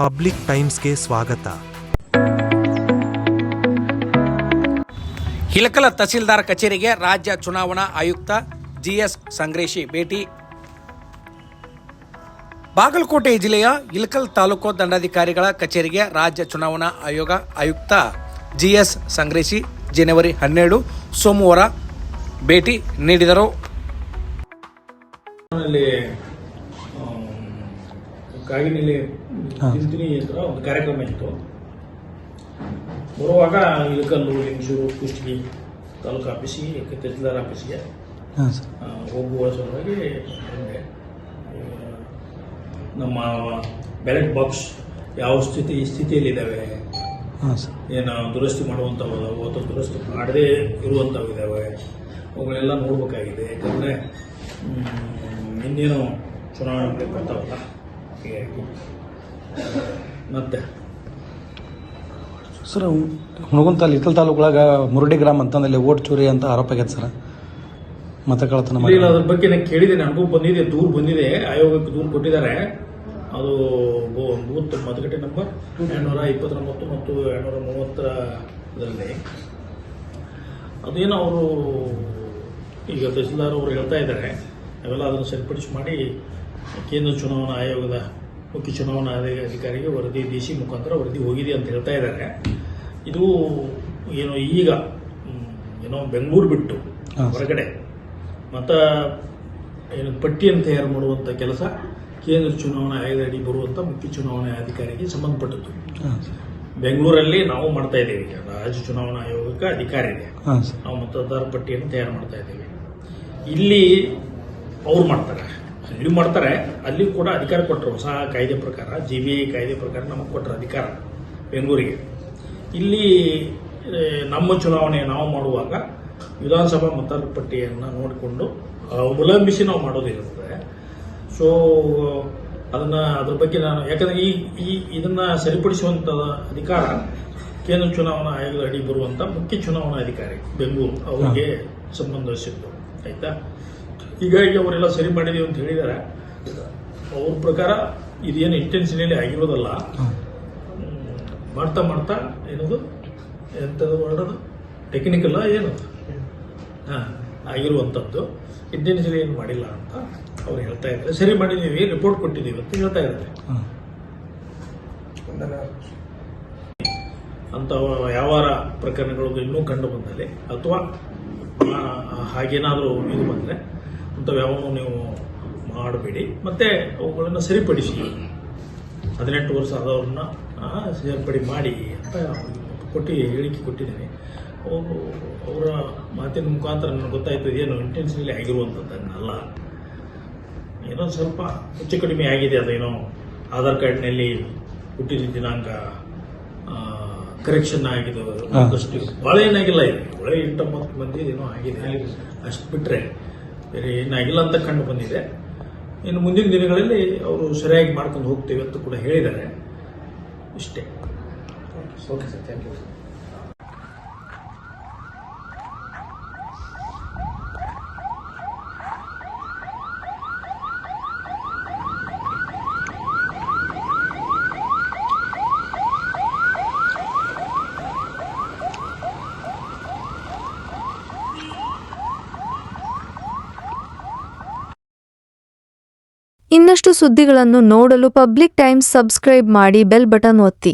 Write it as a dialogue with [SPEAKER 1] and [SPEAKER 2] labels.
[SPEAKER 1] Public ಟೈಮ್ಸ್ಗೆ ಸ್ವಾಗತ.
[SPEAKER 2] ಇಳಕಲ್ ತಹಸೀಲ್ದಾರ್ ಕಚೇರಿಗೆ ರಾಜ್ಯ ಚುನಾವಣಾ ಆಯುಕ್ತ ಜಿಎಸ್ ಸಂಗ್ರೇಶಿ ಭೇಟಿ. ಬಾಗಲಕೋಟೆ ಜಿಲ್ಲೆಯ ಇಳಕಲ್ ತಾಲೂಕು ದಂಡಾಧಿಕಾರಿಗಳ ಕಚೇರಿಗೆ ರಾಜ್ಯ ಚುನಾವಣಾ ಆಯುಕ್ತ ಜಿಎಸ್ ಸಂಗ್ರೇಶಿ ಜನವರಿ 12 ಸೋಮವಾರ ಭೇಟಿ ನೀಡಿದರು.
[SPEAKER 3] ಕಾಗಿನೆಲೆ ತಿಂತೀನಿ ಅಂತ ಒಂದು ಕಾರ್ಯಕ್ರಮ ಇತ್ತು. ಬರುವಾಗ ಇಳಕಲ್ಲು, ಲಿಂಗಸೂರು, ಕುಷ್ಟಗಿ ತಾಲೂಕು ಆಫೀಸಿಗೆ, ತಹಸೀಲ್ದಾರ್ ಆಫೀಸಿಗೆ ಹೋಗುವ ಸಲುವಾಗಿ ಬಂದೆ. ನಮ್ಮ ಬ್ಯಾಲೆಟ್ ಬಾಕ್ಸ್ ಯಾವ ಸ್ಥಿತಿಯಲ್ಲಿದ್ದಾವೆ, ಏನು ದುರಸ್ತಿ ಮಾಡುವಂಥವು ಅದಾವೆ ಅಥವಾ ದುರಸ್ತಿ ಮಾಡದೇ ಇರುವಂಥವು ಇದ್ದಾವೆ, ಅವುಗಳೆಲ್ಲ ನೋಡಬೇಕಾಗಿದೆ. ಯಾಕಂದರೆ ಇನ್ನೇನು ಚುನಾವಣೆ ಬರ್ತಾವಲ್ಲ, ಹೀಗಾಗಿ ಮತ್ತೆ
[SPEAKER 4] ಸರ್ ಹುಣಗುಂತ ಇಳಕಲ್ ತಾಲೂಕೊಳಗೆ ಮುರುಡಿ ಗ್ರಾಮ ಅಂತಂದಲ್ಲಿ ಓಟ್ ಚೋರಿ ಅಂತ ಆರೋಪ ಆಗೈತೆ ಸರ್. ಮತ ಕಳ್ಳತನ
[SPEAKER 3] ಇಲ್ಲ, ಅದ್ರ ಬಗ್ಗೆ ನಾನು ಕೇಳಿದೆ, ನನಗೂ ಬಂದಿದೆ, ದೂರು ಬಂದಿದೆ, ಆಯೋಗಕ್ಕೆ ದೂರು ಕೊಟ್ಟಿದ್ದಾರೆ. ಅದು ಬೂತ್ ಮತಗಟ್ಟೆ ನಂಬರ್ 229 ಮತ್ತು 230 ಅದೇನೋ ಅವರು ಈಗ ತಹಸೀಲ್ದಾರ್ ಅವರು ಹೇಳ್ತಾ ಇದ್ದಾರೆ, ಅವೆಲ್ಲ ಅದನ್ನು ಸರಿಪಡಿಸಿ ಮಾಡಿ ಕೇಂದ್ರ ಚುನಾವಣಾ ಆಯೋಗದ ಮುಖ್ಯ ಚುನಾವಣಾ ಅಧಿಕಾರಿಗೆ ವರದಿ ಡಿಸಿ ಮುಖಾಂತರ ವರದಿ ಹೋಗಿದೆ ಅಂತ ಹೇಳ್ತಾ ಇದ್ದಾರೆ. ಇದು ಏನೋ ಈಗ ಏನೋ ಬೆಂಗಳೂರು ಬಿಟ್ಟು ಹೊರಗಡೆ ಮತ ಏನು ಪಟ್ಟಿಯನ್ನು ತಯಾರು ಮಾಡುವಂಥ ಕೆಲಸ ಕೇಂದ್ರ ಚುನಾವಣಾ ಆಯೋಗದ ಅಡಿ ಬರುವಂಥ ಮುಖ್ಯ ಚುನಾವಣಾ ಅಧಿಕಾರಿಗೆ ಸಂಬಂಧಪಟ್ಟದ್ದು. ಬೆಂಗಳೂರಲ್ಲಿ ನಾವು ಮಾಡ್ತಾ ಇದ್ದೇವೆ, ರಾಜ್ಯ ಚುನಾವಣಾ ಆಯೋಗಕ್ಕೆ ಅಧಿಕಾರ ಇದೆ, ನಾವು ಮತದಾರ ಪಟ್ಟಿಯನ್ನು ತಯಾರು ಮಾಡ್ತಾ ಇದ್ದೇವೆ. ಇಲ್ಲಿ ಅವ್ರು ಮಾಡ್ತಾರೆ, ಅಲ್ಲಿ ಮಾಡ್ತಾರೆ, ಅಲ್ಲಿ ಕೂಡ ಅಧಿಕಾರ ಕೊಟ್ಟರು. ಹೊಸ ಕಾಯ್ದೆ ಪ್ರಕಾರ, GBI ಕಾಯ್ದೆ ಪ್ರಕಾರ ನಮಗೆ ಕೊಟ್ಟರು ಅಧಿಕಾರ ಬೆಂಗಳೂರಿಗೆ. ಇಲ್ಲಿ ನಮ್ಮ ಚುನಾವಣೆ ನಾವು ಮಾಡುವಾಗ ವಿಧಾನಸಭಾ ಮತದಾರರ ಪಟ್ಟಿಯನ್ನು ನೋಡಿಕೊಂಡು ಅವಲಂಬಿಸಿ ನಾವು ಮಾಡೋದಿರುತ್ತದೆ. ಸೊ ಅದ್ರ ಬಗ್ಗೆ ನಾನು, ಯಾಕಂದ್ರೆ ಇದನ್ನ ಸರಿಪಡಿಸುವಂತ ಅಧಿಕಾರ ಕೇಂದ್ರ ಚುನಾವಣಾ ಆಯೋಗದ ಅಡಿ ಬರುವಂತ ಮುಖ್ಯ ಚುನಾವಣಾ ಅಧಿಕಾರಿ ಬೆಂಗಳೂರು ಅವರಿಗೆ ಸಂಬಂಧಿಸಿದ್ದು. ಆಯ್ತಾ, ಹೀಗಾಗಿ ಅವರೆಲ್ಲ ಸರಿ ಮಾಡಿದೀವಿ ಅಂತ ಹೇಳಿದ್ದಾರೆ. ಅವ್ರ ಪ್ರಕಾರ ಇದೇನು ಇಂಟೆನ್ಷನಲಿ ಆಗಿರೋದಲ್ಲ, ಮಾಡ್ತಾ ಮಾಡ್ತಾ ಏನದು ಎಂಥದ್ದು ಮಾಡೋದು ಟೆಕ್ನಿಕಲ್ ಏನು ಆಗಿರುವಂಥದ್ದು, ಇಂಟೆನ್ಷನಲಿ ಏನು ಮಾಡಿಲ್ಲ ಅಂತ ಅವ್ರು ಹೇಳ್ತಾ ಇದ್ದಾರೆ. ಸರಿ ಮಾಡಿದ್ದೀವಿ, ರಿಪೋರ್ಟ್ ಕೊಟ್ಟಿದ್ದೀವಿ ಅಂತ ಹೇಳ್ತಾ ಇದ್ದಾರೆ. ಅಂತ ಯಾವಾರ ಪ್ರಕರಣಗಳು ಇನ್ನೂ ಕಂಡು ಬಂದಲ್ಲಿ ಅಥವಾ ಹಾಗೇನಾದರೂ ಇದು ಬಂದರೆ ಅಂಥವು ಯಾವನ್ನೂ ನೀವು ಮಾಡಬೇಡಿ, ಮತ್ತೆ ಅವುಗಳನ್ನು ಸರಿಪಡಿಸಿ 18 ವರ್ಷ ಆದವ್ರನ್ನ ಸೇರ್ಪಡೆ ಮಾಡಿ ಅಂತ ಹೇಳಿಕೆ ಕೊಟ್ಟಿದ್ದೀನಿ. ಅವರ ಮಾತಿನ ಮುಖಾಂತರ ನನಗೆ ಗೊತ್ತಾಯ್ತು ಇದೇನು ಇಂಟೆನ್ಷನಲಿ ಆಗಿರುವಂಥದ್ದನ್ನಲ್ಲ, ಏನೋ ಸ್ವಲ್ಪ ಹೆಚ್ಚು ಕಡಿಮೆ ಆಗಿದೆ. ಅದೇನೋ ಆಧಾರ್ ಕಾರ್ಡ್ನಲ್ಲಿ ಹುಟ್ಟಿದ ದಿನಾಂಕ ಕರೆಕ್ಷನ್ ಆಗಿದೆ, ಅಷ್ಟು ಭಾಳ ಏನಾಗಿಲ್ಲ. ಇದೆ ಒಳ್ಳೆ 8-9 ಮಂದಿ ಏನೋ ಆಗಿದೆ, ಅಷ್ಟು ಬಿಟ್ಟರೆ ಬೇರೆ ಏನಾಗಿಲ್ಲ ಅಂತ ಕಂಡು ಬಂದಿದೆ. ಇನ್ನು ಮುಂದಿನ ದಿನಗಳಲ್ಲಿ ಅವರು ಸರಿಯಾಗಿ ಮಾಡ್ಕೊಂಡು ಹೋಗ್ತೇವೆ ಅಂತ ಕೂಡ ಹೇಳಿದ್ದಾರೆ. ಇಷ್ಟೇ. Okay sir, thank you.
[SPEAKER 5] ಇನ್ನಷ್ಟು ಸುದ್ದಿಗಳನ್ನು ನೋಡಲು ಪಬ್ಲಿಕ್ ಟೈಮ್ಸ್ ಸಬ್ಸ್ಕ್ರೈಬ್ ಮಾಡಿ, ಬೆಲ್ ಬಟನ್ ಒತ್ತಿ.